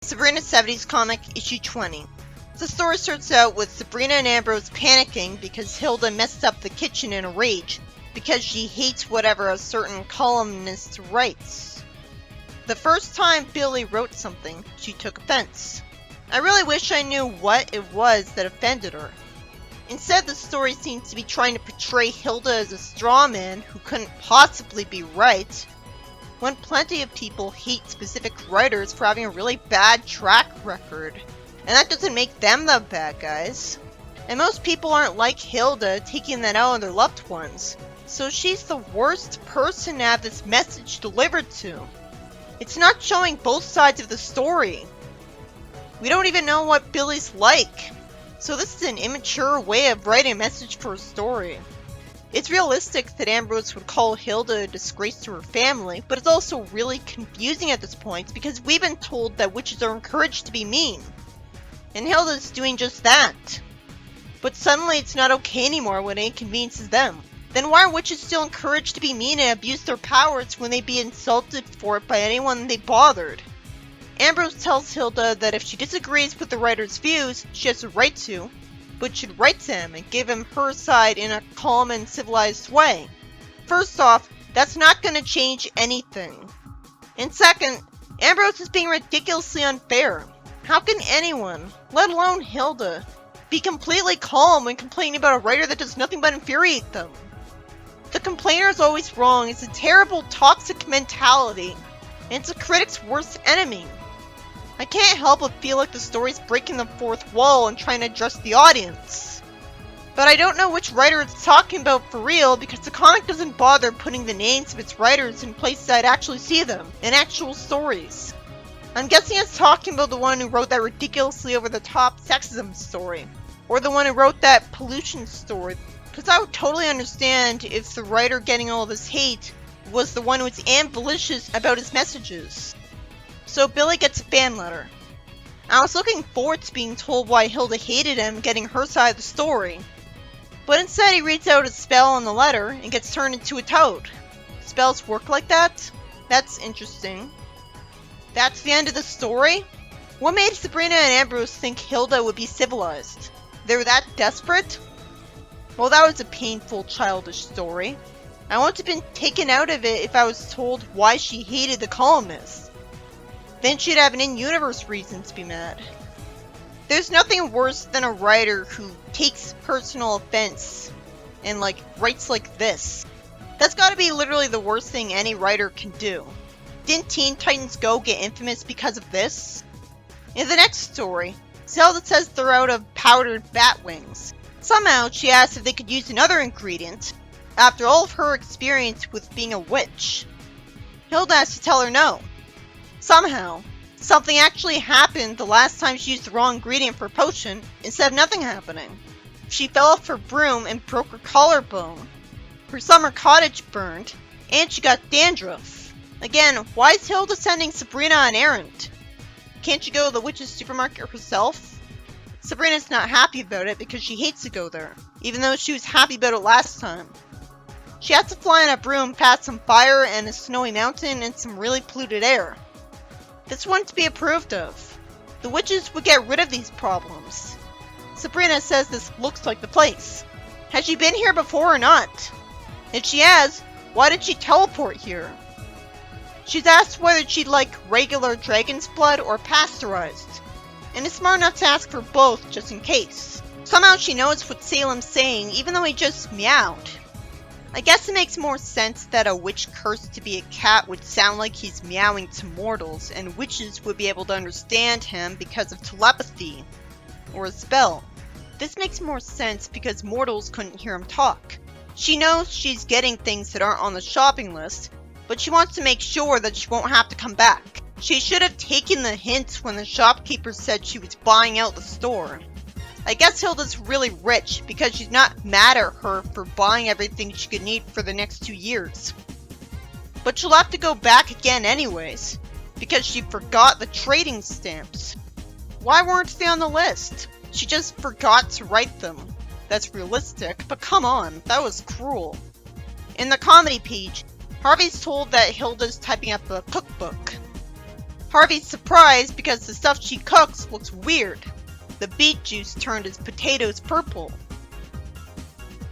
Sabrina 70s comic, issue 20. The story starts out with Sabrina and Ambrose panicking because Hilda messed up the kitchen in a rage because she hates whatever a certain columnist writes. The first time Billy wrote something, she took offense. I really wish I knew what it was that offended her. Instead, the story seems to be trying to portray Hilda as a straw man who couldn't possibly be right, when plenty of people hate specific writers for having a really bad track record. And that doesn't make them the bad guys. And most people aren't like Hilda, taking that out on their loved ones. So she's the worst person to have this message delivered to. It's not showing both sides of the story. We don't even know what Billy's like. So this is an immature way of writing a message for a story. It's realistic that Ambrose would call Hilda a disgrace to her family, but it's also really confusing at this point because we've been told that witches are encouraged to be mean. And Hilda's doing just that. But suddenly it's not okay anymore when it inconveniences them. Then why are witches still encouraged to be mean and abuse their powers when they'd be insulted for it by anyone they bothered? Ambrose tells Hilda that if she disagrees with the writer's views, she has the right to, but should write to him and give him her side in a calm and civilized way. First off, that's not going to change anything. And second, Ambrose is being ridiculously unfair. How can anyone, let alone Hilda, be completely calm when complaining about a writer that does nothing but infuriate them? The complainer is always wrong. It's a terrible, toxic mentality, and it's a critic's worst enemy. I can't help but feel like the story's breaking the fourth wall and trying to address the audience. But I don't know which writer it's talking about for real because the comic doesn't bother putting the names of its writers in places I'd actually see them, in actual stories. I'm guessing it's talking about the one who wrote that ridiculously over-the-top sexism story, or the one who wrote that pollution story, because I would totally understand if the writer getting all this hate was the one who was ambitious about his messages. So Billy gets a fan letter. I was looking forward to being told why Hilda hated him getting her side of the story, but instead he reads out a spell in the letter and gets turned into a toad. Spells work like that? That's interesting. That's the end of the story? What made Sabrina and Ambrose think Hilda would be civilized? They were that desperate? Well, that was a painful, childish story. I wouldn't have been taken out of it if I was told why she hated the columnist. Then she'd have an in-universe reason to be mad. There's nothing worse than a writer who takes personal offense and, writes like this. That's gotta be literally the worst thing any writer can do. Didn't Teen Titans Go get infamous because of this? In the next story, Zelda says they're out of powdered bat wings. Somehow, she asks if they could use another ingredient, after all of her experience with being a witch. Hilda has to tell her no. Somehow, something actually happened the last time she used the wrong ingredient for a potion, instead of nothing happening. She fell off her broom and broke her collarbone. Her summer cottage burned, and she got dandruff. Again, why is Hilda sending Sabrina on an errand? Can't she go to the witch's supermarket herself? Sabrina's not happy about it because she hates to go there, even though she was happy about it last time. She has to fly on a broom past some fire and a snowy mountain and some really polluted air. This wouldn't to be approved of. The witches would get rid of these problems. Sabrina says this looks like the place. Has she been here before or not? If she has, why did she teleport here? She's asked whether she'd like regular dragon's blood or pasteurized, and is smart enough to ask for both just in case. Somehow she knows what Salem's saying even though he just meowed. I guess it makes more sense that a witch cursed to be a cat would sound like he's meowing to mortals, and witches would be able to understand him because of telepathy, or a spell. This makes more sense because mortals couldn't hear him talk. She knows she's getting things that aren't on the shopping list, but she wants to make sure that she won't have to come back. She should have taken the hint when the shopkeeper said she was buying out the store. I guess Hilda's really rich because she's not mad at her for buying everything she could need for the next 2 years. But she'll have to go back again anyways, because she forgot the trading stamps. Why weren't they on the list? She just forgot to write them. That's realistic, but come on, that was cruel. In the comedy page, Harvey's told that Hilda's typing up a cookbook. Harvey's surprised because the stuff she cooks looks weird. The beet juice turned his potatoes purple.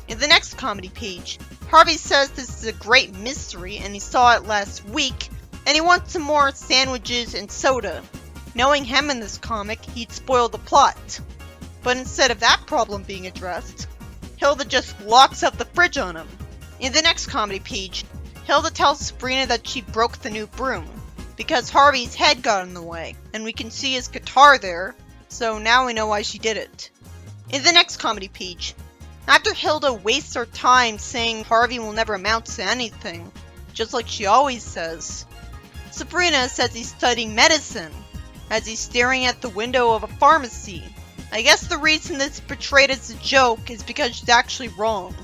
In the next comedy page, Harvey says this is a great mystery and he saw it last week, and he wants some more sandwiches and soda. Knowing him in this comic, he'd spoil the plot. But instead of that problem being addressed, Hilda just locks up the fridge on him. In the next comedy page, Hilda tells Sabrina that she broke the new broom because Harvey's head got in the way, and we can see his guitar there, so now we know why she did it. In the next comedy page, after Hilda wastes her time saying Harvey will never amount to anything, just like she always says, Sabrina says he's studying medicine, as he's staring at the window of a pharmacy. I guess the reason this is portrayed as a joke is because she's actually wrong.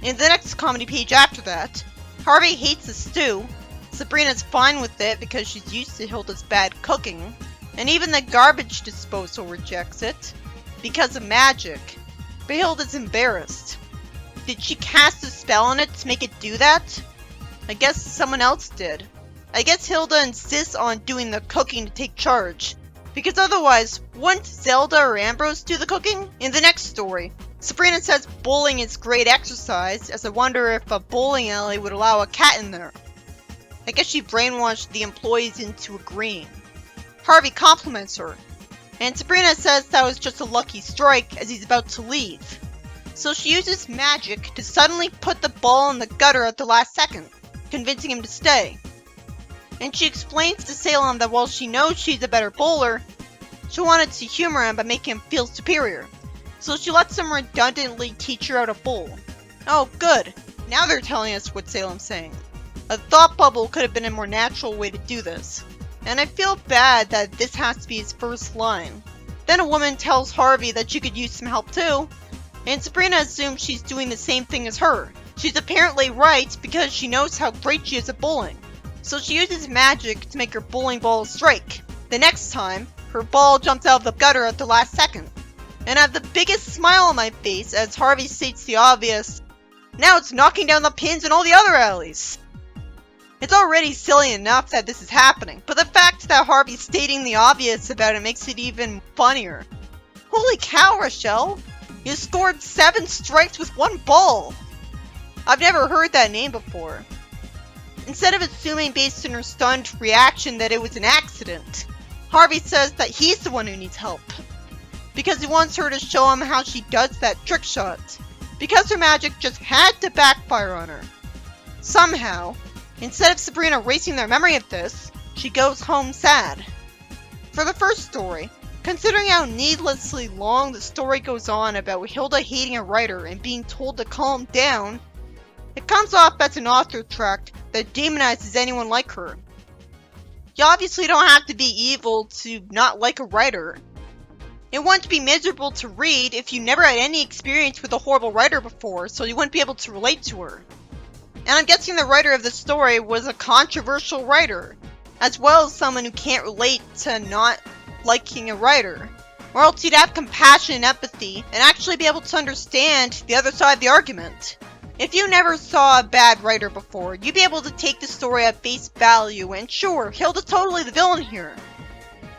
In the next comedy page after that, Harvey hates the stew, Sabrina's fine with it because she's used to Hilda's bad cooking, and even the garbage disposal rejects it, because of magic. But Hilda's embarrassed. Did she cast a spell on it to make it do that? I guess someone else did. I guess Hilda insists on doing the cooking to take charge, because otherwise, wouldn't Zelda or Ambrose do the cooking? In the next story, Sabrina says bowling is great exercise, as I wonder if a bowling alley would allow a cat in there. I guess she brainwashed the employees into agreeing. Harvey compliments her, and Sabrina says that was just a lucky strike as he's about to leave. So she uses magic to suddenly put the ball in the gutter at the last second, convincing him to stay. And she explains to Salem that while she knows she's a better bowler, she wanted to humor him by making him feel superior. So she lets him redundantly teach her how to bowl. Oh, good. Now they're telling us what Salem's saying. A thought bubble could have been a more natural way to do this. And I feel bad that this has to be his first line. Then a woman tells Harvey that she could use some help too, and Sabrina assumes she's doing the same thing as her. She's apparently right because she knows how great she is at bowling. So she uses magic to make her bowling ball strike. The next time, her ball jumps out of the gutter at the last second. And I have the biggest smile on my face as Harvey states the obvious, now it's knocking down the pins in all the other alleys. It's already silly enough that this is happening, but the fact that Harvey's stating the obvious about it makes it even funnier. Holy cow, Rochelle! You scored 7 strikes with 1 ball! I've never heard that name before. Instead of assuming based on her stunned reaction that it was an accident, Harvey says that he's the one who needs help. Because he wants her to show him how she does that trick shot. Because her magic just had to backfire on her. Somehow, instead of Sabrina erasing their memory of this, she goes home sad. For the first story, considering how needlessly long the story goes on about Hilda hating a writer and being told to calm down, it comes off as an author tract that demonizes anyone like her. You obviously don't have to be evil to not like a writer. It wouldn't be miserable to read if you never had any experience with a horrible writer before, so you wouldn't be able to relate to her. And I'm guessing the writer of the story was a controversial writer, as well as someone who can't relate to not liking a writer. Or else you'd have compassion and empathy, and actually be able to understand the other side of the argument. If you never saw a bad writer before, you'd be able to take the story at face value, and sure, Hilda's totally the villain here,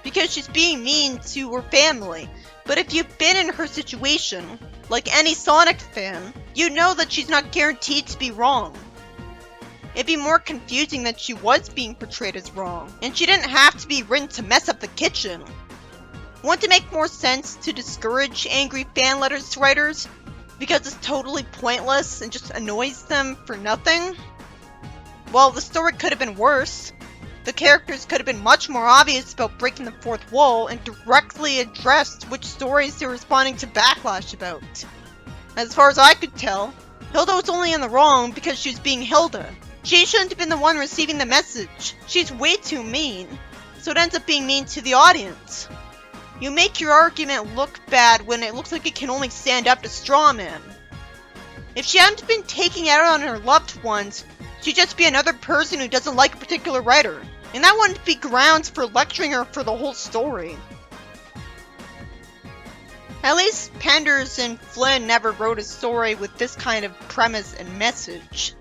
because she's being mean to her family. But if you've been in her situation, like any Sonic fan, you know that she's not guaranteed to be wrong. It'd be more confusing that she was being portrayed as wrong, and she didn't have to be written to mess up the kitchen. Wouldn't it make more sense to discourage angry fan letters to writers, because it's totally pointless and just annoys them for nothing? Well, the story could have been worse. The characters could have been much more obvious about breaking the fourth wall and directly addressed which stories they're responding to backlash about. As far as I could tell, Hilda was only in the wrong because she was being Hilda. She shouldn't have been the one receiving the message. She's way too mean, so it ends up being mean to the audience. You make your argument look bad when it looks like it can only stand up to straw men. If she hadn't been taking it out on her loved ones, she'd just be another person who doesn't like a particular writer. And that wouldn't be grounds for lecturing her for the whole story. At least Penders and Flynn never wrote a story with this kind of premise and message.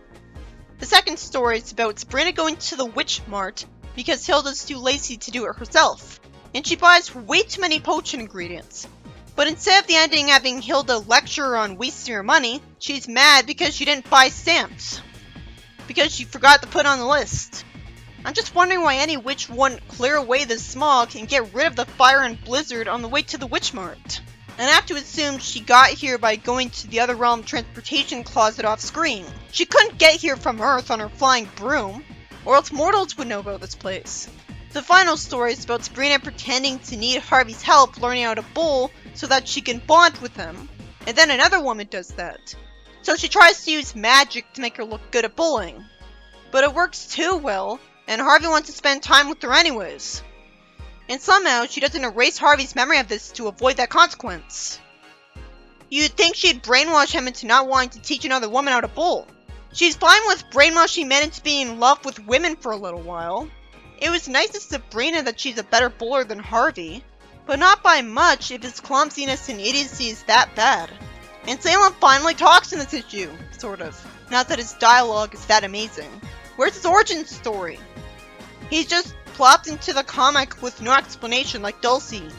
The second story is about Sabrina going to the Witch Mart because Hilda's too lazy to do it herself, and she buys way too many potion ingredients. But instead of the ending having Hilda lecture her on wasting her money, she's mad because she didn't buy stamps. Because she forgot to put on the list. I'm just wondering why any witch wouldn't clear away the smog and get rid of the fire and blizzard on the way to the Witch Mart. And I have to assume she got here by going to the other realm transportation closet off screen. She couldn't get here from Earth on her flying broom, or else mortals would know about this place. The final story is about Sabrina pretending to need Harvey's help learning how to bowl so that she can bond with him, and then another woman does that. So she tries to use magic to make her look good at bowling. But it works too well, and Harvey wants to spend time with her anyways. And somehow she doesn't erase Harvey's memory of this to avoid that consequence. You'd think she'd brainwash him into not wanting to teach another woman how to bowl. She's fine with brainwashing men into being in love with women for a little while. It was nice to Sabrina that she's a better bowler than Harvey, but not by much if his clumsiness and idiocy is that bad. And Salem finally talks in this issue, sort of. Not that his dialogue is that amazing. Where's his origin story? He's just plopped into the comic with no explanation like Dulcie.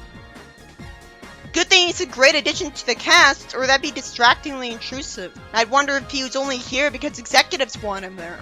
Good thing he's a great addition to the cast, or that'd be distractingly intrusive. I'd wonder if he was only here because executives want him there.